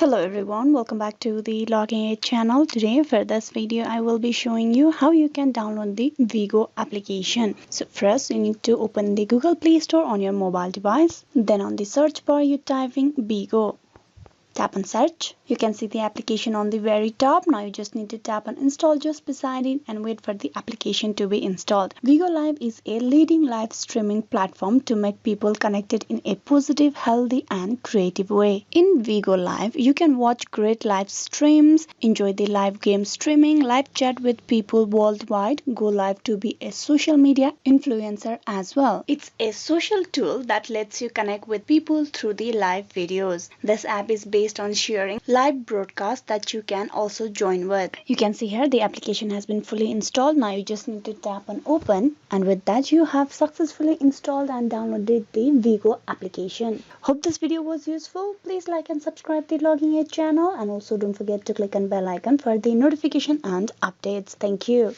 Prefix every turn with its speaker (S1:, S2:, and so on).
S1: Hello everyone, welcome back to the Logging Aid channel. Today for this video I will be showing you how you can download the Bigo application. So first you need to open the Google Play Store on your mobile device. Then on the search bar you type in Bigo. Tap on search. You can see the application on the very top. Now you just need to tap on install just beside it and wait for the application to be installed. Bigo Live is a leading live streaming platform to make people connected in a positive, healthy and creative way. In Bigo Live, you can watch great live streams, enjoy the live game streaming, live chat with people worldwide, go live to be a social media influencer as well. It's a social tool that lets you connect with people through the live videos. This app is based on sharing live broadcasts that you can also join with. You can see here the application has been fully installed. Now you just need to tap on open, and with that you have successfully installed and downloaded the Bigo application. Hope this video was useful. Please like and subscribe the Logging Aid channel, and also don't forget to click on bell icon for the notification and updates. Thank you.